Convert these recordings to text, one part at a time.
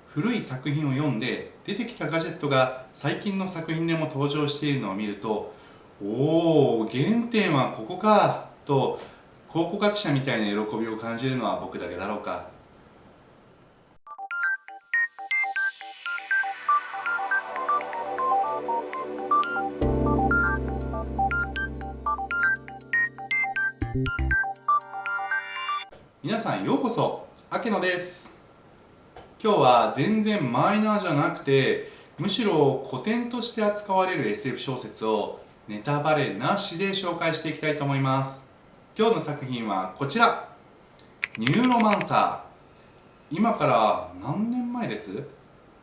古い作品を読んで出てきたガジェットが最近の作品でも登場しているのを見ると、おお、原点はここかと考古学者みたいな喜びを感じるのは僕だけだろうか。皆さんようこそ、アケノです。今日は全然マイナーじゃなくて、むしろ古典として扱われる SF 小説をネタバレなしで紹介していきたいと思います。今日の作品はこちら、ニューロマンサー。今から何年前です？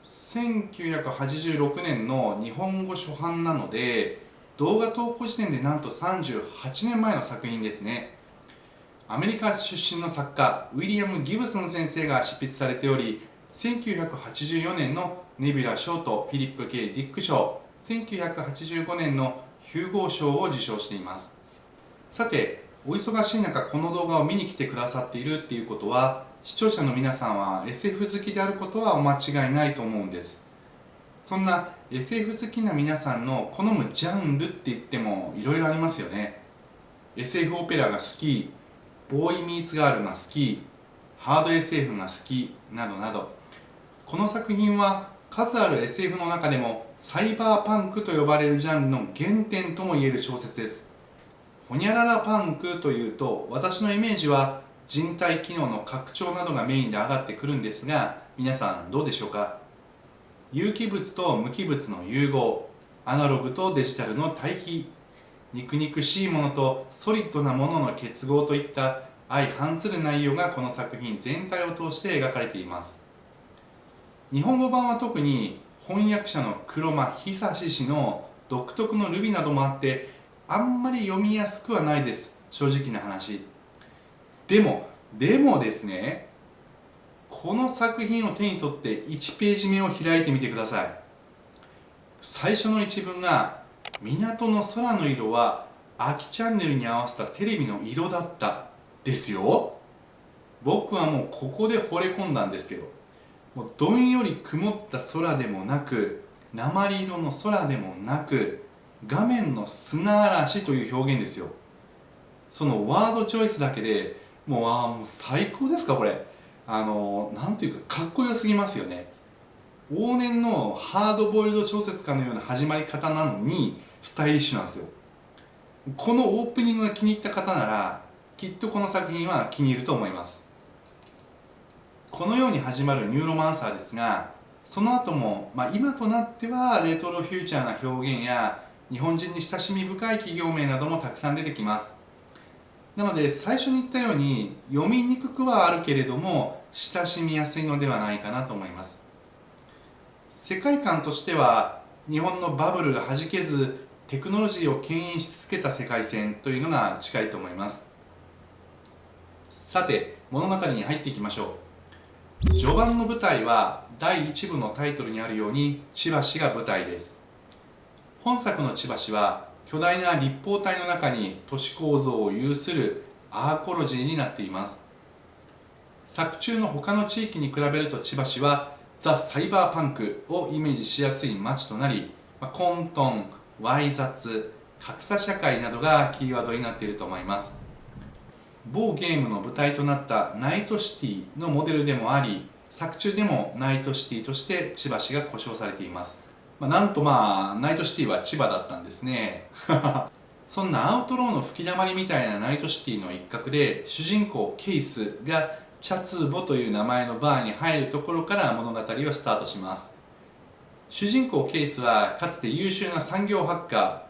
1986 年の日本語初版なので、動画投稿時点でなんと38年前の作品ですね。アメリカ出身の作家ウィリアム・ギブソン先生が執筆されており、1984年のネビュラ賞とフィリップ・K・ディック賞、1985年のヒューゴー賞を受賞しています。さて、お忙しい中この動画を見に来てくださっているっていうことは、視聴者の皆さんは SF 好きであることはお間違いないと思うんです。そんな SF 好きな皆さんの好むジャンルって言ってもいろいろありますよね。SF オペラが好き、ボーイミーツガールが好き、ハード SF が好きなどなど、この作品は数ある SF の中でもサイバーパンクと呼ばれるジャンルの原点ともいえる小説です。ホニャララパンクというと、私のイメージは人体機能の拡張などがメインで上がってくるんですが、皆さんどうでしょうか？有機物と無機物の融合、アナログとデジタルの対比、肉々しいものとソリッドなものの結合といった相反する内容がこの作品全体を通して描かれています。日本語版は特に翻訳者の黒間久氏の独特のルビなどもあって、あんまり読みやすくはないです、正直な話。でもですね、この作品を手に取って1ページ目を開いてみてください。最初の一文が、港の空の色は秋チャンネルに合わせたテレビの色だったですよ。僕はもうここで惚れ込んだんですけど、もうどんより曇った空でもなく、鉛色の空でもなく、画面の砂嵐という表現ですよ。そのワードチョイスだけでもう最高ですかこれ。なんていうかかっこよすぎますよね。往年のハードボイルド小説家のような始まり方なのにスタイリッシュなんですよ。このオープニングが気に入った方なら、きっとこの作品は気に入ると思います。このように始まるニューロマンサーですが、その後も、今となってはレトロフューチャーな表現や日本人に親しみ深い企業名などもたくさん出てきます。なので最初に言ったように読みにくくはあるけれども親しみやすいのではないかなと思います。世界観としては日本のバブルが弾けずテクノロジーを牽引し続けた世界線というのが近いと思います。さて物語に入っていきましょう。序盤の舞台は第1部のタイトルにあるように千葉市が舞台です。本作の千葉市は巨大な立方体の中に都市構造を有するアーコロジーになっています。作中の他の地域に比べると千葉市はザ・サイバーパンクをイメージしやすい街となり、混沌、わい雑、格差社会などがキーワードになっていると思います。某ゲームの舞台となったナイトシティのモデルでもあり、作中でもナイトシティとして千葉市が呼称されています。なんとナイトシティは千葉だったんですね。そんなアウトローの吹き溜まりみたいなナイトシティの一角で、主人公ケイスがチャツーボという名前のバーに入るところから物語はスタートします。主人公ケイスはかつて優秀な産業ハッカ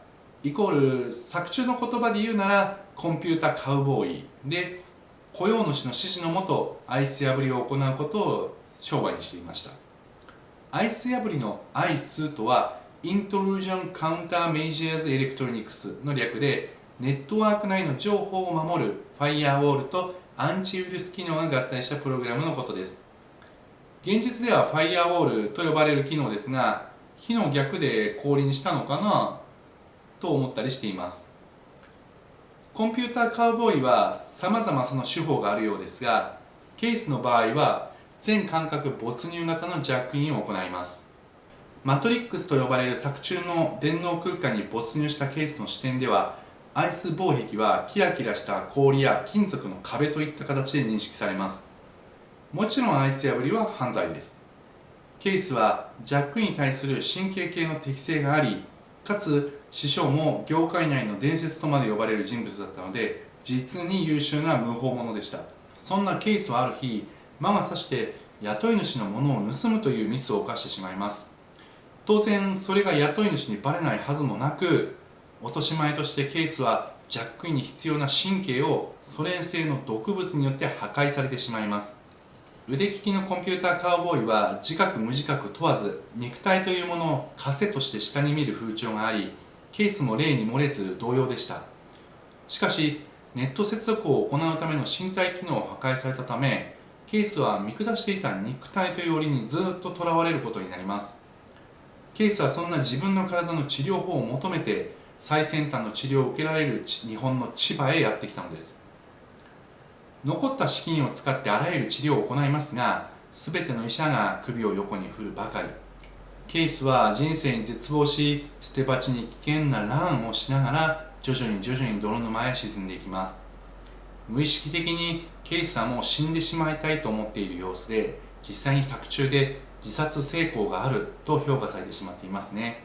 ー、イコール作中の言葉で言うならコンピュータカウボーイで、雇用主の指示のもとアイス破りを行うことを商売にしていました。アイス破りのアイスとはイントルージョンカウンターメイジャーズエレクトロニクスの略で、ネットワーク内の情報を守るファイアウォールとアンチウイルス機能が合体したプログラムのことです。現実ではファイアウォールと呼ばれる機能ですが、火の逆で降臨したのかなと思ったりしています。コンピューターカウボーイは様々その手法があるようですが、ケースの場合は全感覚没入型のジャックインを行います。マトリックスと呼ばれる作中の電脳空間に没入したケースの視点では、アイス防壁はキラキラした氷や金属の壁といった形で認識されます。もちろんアイス破りは犯罪です。ケースはジャックに対する神経系の適性があり、かつ師匠も業界内の伝説とまで呼ばれる人物だったので、実に優秀な無法者でした。そんなケースはある日、魔が差して雇い主のものを盗むというミスを犯してしまいます。当然それが雇い主にバレないはずもなく、落とし前としてケースはジャックインに必要な神経をソ連製の毒物によって破壊されてしまいます。腕利きのコンピューターカウボーイは自覚無自覚問わず肉体というものを枷として下に見る風潮があり、ケースも例に漏れず同様でした。しかしネット接続を行うための身体機能を破壊されたため、ケースは見下していた肉体という檻にずっと囚われることになります。ケースはそんな自分の体の治療法を求めて最先端の治療を受けられる日本の千葉へやってきたのです。残った資金を使ってあらゆる治療を行いますが、全ての医者が首を横に振るばかり。ケースは人生に絶望し、捨て鉢に危険なランをしながら徐々に泥沼へ沈んでいきます。無意識的にケースはもう死んでしまいたいと思っている様子で、実際に作中で自殺成功があると評価されてしまっていますね。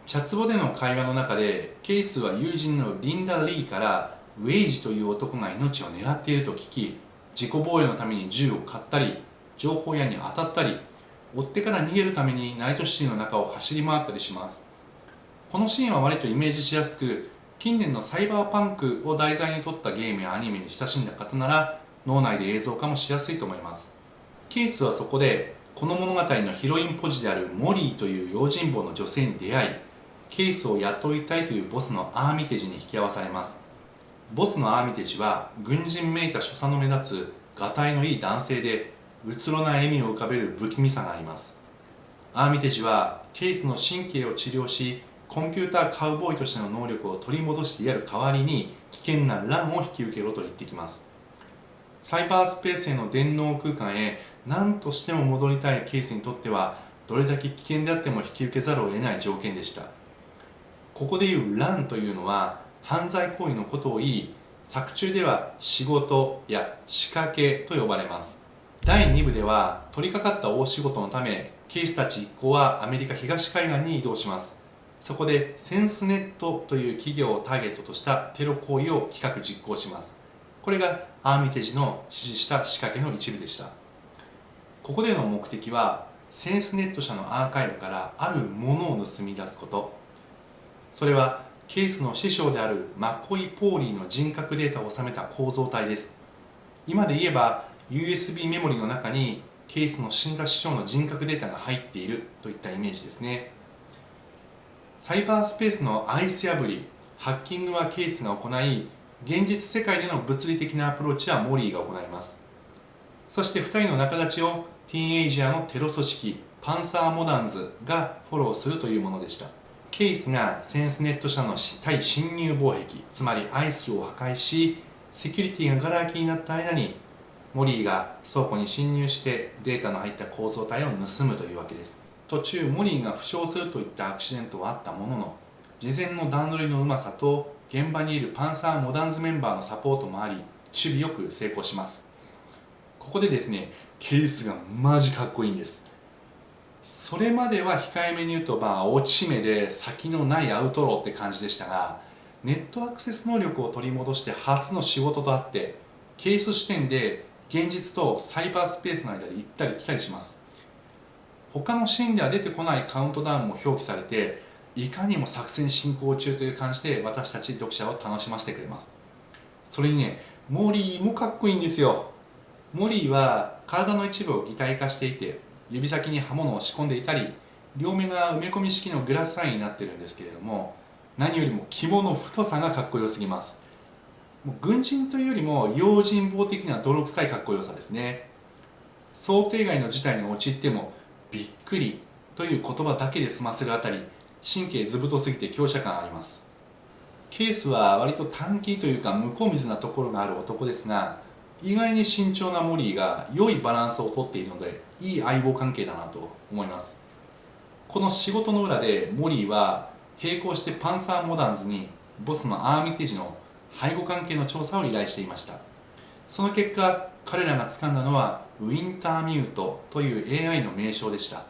チャツボでの会話の中で、ケースは友人のリンダ・リーからウェイジという男が命を狙っていると聞き、自己防衛のために銃を買ったり、情報屋に当たったり、追ってから逃げるためにナイトシティの中を走り回ったりします。このシーンは割とイメージしやすく、近年のサイバーパンクを題材に取ったゲームやアニメに親しんだ方なら脳内で映像化もしやすいと思います。ケースはそこでこの物語のヒロインポジであるモリーという用心棒の女性に出会い、ケースを雇いたいというボスのアーミテジに引き合わされます。ボスのアーミテジは軍人めいた所作の目立つがたいのいい男性で、うつろな笑みを浮かべる不気味さがあります。アーミテジはケースの神経を治療し、コンピューターカウボーイとしての能力を取り戻してやる代わりに危険なランを引き受けろと言ってきます。サイバースペースへの電脳空間へ何としても戻りたいケースにとっては、どれだけ危険であっても引き受けざるを得ない条件でした。ここでいうランというのは犯罪行為のことを言い、作中では仕事や仕掛けと呼ばれます。第2部では取り掛かった大仕事のため、ケースたち一行はアメリカ東海岸に移動します。そこでセンスネットという企業をターゲットとしたテロ行為を企画実行します。これがアーミテージの指示した仕掛けの一部でした。ここでの目的はセンスネット社のアーカイブからあるものを盗み出すこと。それはケースの師匠であるマッコイ・ポーリーの人格データを収めた構造体です。今で言えば USB メモリの中にケースの死んだ師匠の人格データが入っているといったイメージですね。サイバースペースのアイス破り、ハッキングはケースが行い、現実世界での物理的なアプローチはモリーが行います。そして2人の仲立ちをティーンエイジャーのテロ組織パンサーモダンズがフォローするというものでした。ケースがセンスネット社の対侵入防壁、つまりアイスを破壊し、セキュリティがガラ空きになった間にモリーが倉庫に侵入してデータの入った構造体を盗むというわけです。途中モリーが負傷するといったアクシデントはあったものの、事前の段取りのうまさと現場にいるパンサーモダンズメンバーのサポートもあり、守備よく成功します。ここでですね、ケースがマジかっこいいんです。それまでは控えめに言うと落ち目で先のないアウトローって感じでしたが、ネットアクセス能力を取り戻して初の仕事とあって、ケース視点で現実とサイバースペースの間で行ったり来たりします。他のシーンでは出てこないカウントダウンも表記されて、いかにも作戦進行中という感じで私たち読者を楽しませてくれます。それにね、モリーもかっこいいんですよ。モリーは体の一部を擬態化していて、指先に刃物を仕込んでいたり、両目が埋め込み式のグラスサインになっているんですけれども、何よりも肝の太さがかっこよすぎます。もう軍人というよりも用心棒的な泥臭いかっこよさですね。想定外の事態に陥ってもびっくりという言葉だけで済ませるあたり、神経ずぶとすぎて強者感あります。ケースは割と短気というか向こう水なところがある男ですが、意外に慎重なモリーが良いバランスをとっているので、いい相棒関係だなと思います。この仕事の裏でモリーは並行してパンサーモダンズにボスのアーミテージの背後関係の調査を依頼していました。その結果、彼らが掴んだのはウィンターミュートという AI の名称でした。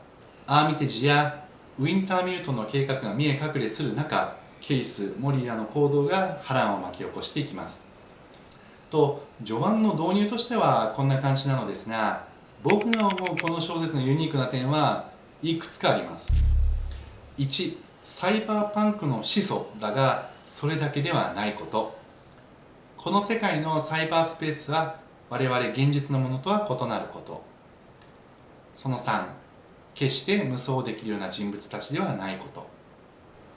アーミテージやウィンターミュートの計画が見え隠れする中、ケイス、モリーらの行動が波乱を巻き起こしていきます。序盤の導入としてはこんな感じなのですが、僕が思うこの小説のユニークな点はいくつかあります。1、サイバーパンクの始祖だがそれだけではないこと。この世界のサイバースペースは我々現実のものとは異なること。その3、決して無双できるような人物たちではないこと。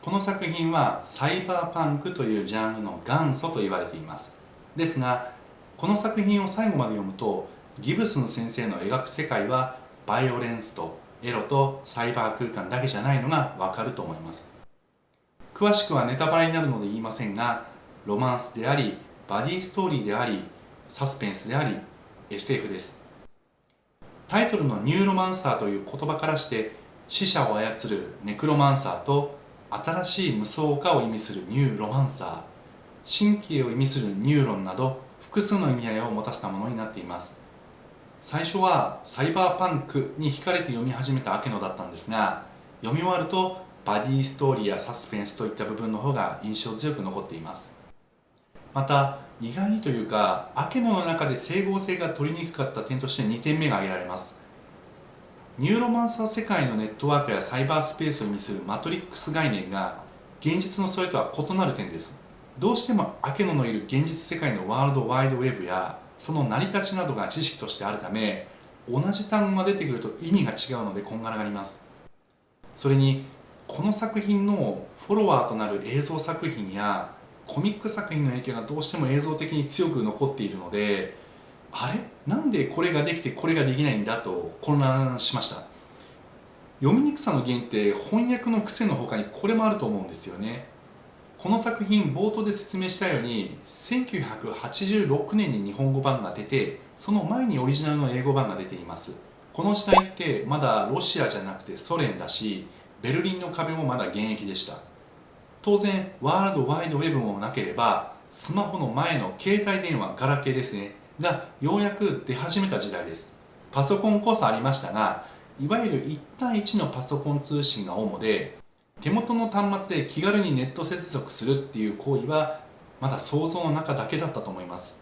この作品はサイバーパンクというジャンルの元祖と言われています。ですが、この作品を最後まで読むと、ギブスン先生の描く世界はバイオレンスとエロとサイバー空間だけじゃないのがわかると思います。詳しくはネタバレになるので言いませんが、ロマンスであり、バディストーリーであり、サスペンスであり、SF です。タイトルのニューロマンサーという言葉からして、死者を操るネクロマンサーと新しい無双化を意味するニューロマンサー、神経を意味するニューロンなど複数の意味合いを持たせたものになっています。最初はサイバーパンクに惹かれて読み始めたアケノだったんですが、読み終わるとバディストーリーやサスペンスといった部分の方が印象強く残っています。また意外にというか、アケノの中で整合性が取りにくかった点として2点目が挙げられます。ニューロマンサー世界のネットワークやサイバースペースを意味するマトリックス概念が現実のそれとは異なる点です。どうしてもアケノのいる現実世界のワールドワイドウェブやその成り立ちなどが知識としてあるため、同じ単語が出てくると意味が違うのでこんがらがります。それにこの作品のフォロワーとなる映像作品やコミック作品の影響がどうしても映像的に強く残っているので、あれなんでこれができてこれができないんだと混乱しました。読みにくさの原因って翻訳の癖の他にこれもあると思うんですよね。この作品冒頭で説明したように1986年に日本語版が出て、その前にオリジナルの英語版が出ています。この時代ってまだロシアじゃなくてソ連だし、ベルリンの壁もまだ現役でした。当然ワールドワイドウェブもなければスマホの前の携帯電話ガラケーですねがようやく出始めた時代です。パソコンこそありましたが、いわゆる1対1のパソコン通信が主で、手元の端末で気軽にネット接続するっていう行為はまだ想像の中だけだったと思います。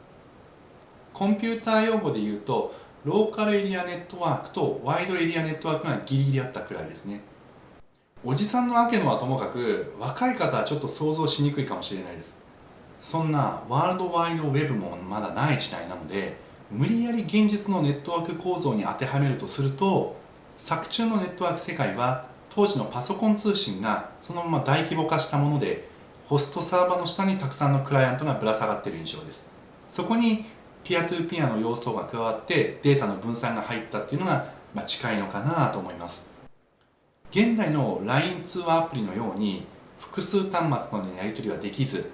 コンピューター用語で言うとローカルエリアネットワークとワイドエリアネットワークがギリギリあったくらいですね。おじさんのアケノはともかく若い方はちょっと想像しにくいかもしれないです。そんなワールドワイドウェブもまだない時代なので、無理やり現実のネットワーク構造に当てはめるとすると、作中のネットワーク世界は当時のパソコン通信がそのまま大規模化したもので、ホストサーバーの下にたくさんのクライアントがぶら下がっている印象です。そこにピアトゥーピアの要素が加わってデータの分散が入ったっていうのが近いのかなと思います。現代の LINE 通話アプリのように複数端末のやり取りはできず、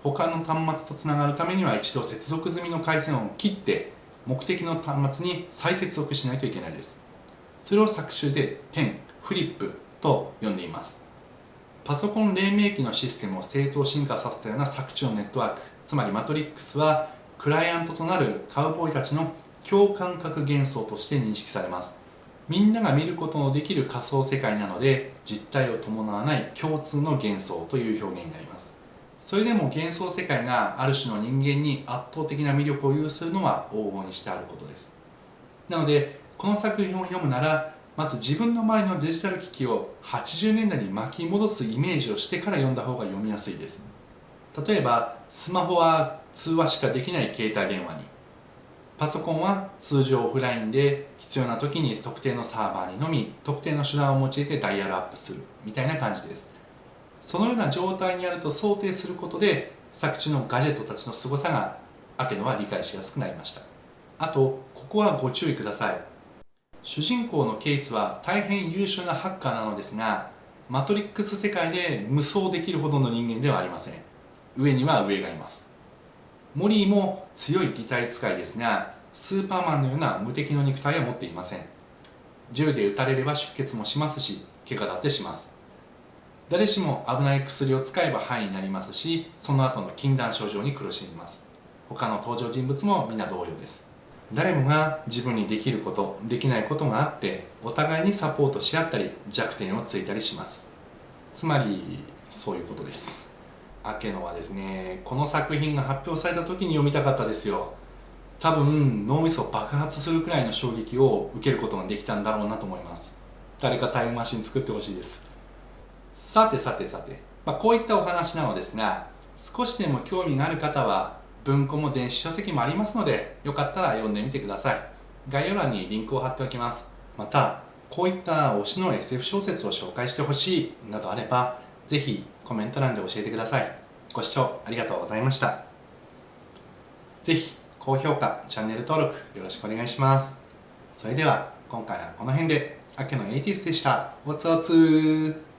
他の端末とつながるためには一度接続済みの回線を切って目的の端末に再接続しないといけないです。それを作中で10フリップと呼んでいます。パソコン黎明期のシステムを正当進化させたような作中のネットワーク、つまりマトリックスはクライアントとなるカウボーイたちの共感覚幻想として認識されます。みんなが見ることのできる仮想世界なので、実体を伴わない共通の幻想という表現になります。それでも幻想世界がある種の人間に圧倒的な魅力を有するのは往々にしてあることです。なのでこの作品を読むなら、まず自分の周りのデジタル機器を80年代に巻き戻すイメージをしてから読んだ方が読みやすいです。例えばスマホは通話しかできない携帯電話に、パソコンは通常オフラインで必要な時に特定のサーバーにのみ特定の手段を用いてダイヤルアップするみたいな感じです。そのような状態にあると想定することで、作中のガジェットたちの凄さがアケノは理解しやすくなりました。あとここはご注意ください。主人公のケイスは大変優秀なハッカーなのですが、マトリックス世界で無双できるほどの人間ではありません。上には上がいます。モリーも強い擬態使いですが、スーパーマンのような無敵の肉体は持っていません。銃で撃たれれば出血もしますし、怪我だってします。誰しも危ない薬を使えば範囲になりますし、その後の禁断症状に苦しみます。他の登場人物も皆同様です。誰もが自分にできること、できないことがあって、お互いにサポートし合ったり、弱点をついたりします。つまり、そういうことです。アケノはですね、この作品が発表された時に読みたかったですよ。多分脳みそ爆発するくらいの衝撃を受けることができたんだろうなと思います。誰かタイムマシン作ってほしいです。さて、こういったお話なのですが、少しでも興味がある方は文庫も電子書籍もありますので、よかったら読んでみてください。概要欄にリンクを貼っておきます。また、こういった推しの SF 小説を紹介してほしいなどあれば、ぜひコメント欄で教えてください。ご視聴ありがとうございました。ぜひ高評価、チャンネル登録よろしくお願いします。それでは今回はこの辺で、明野エイティスでした。おつおつー。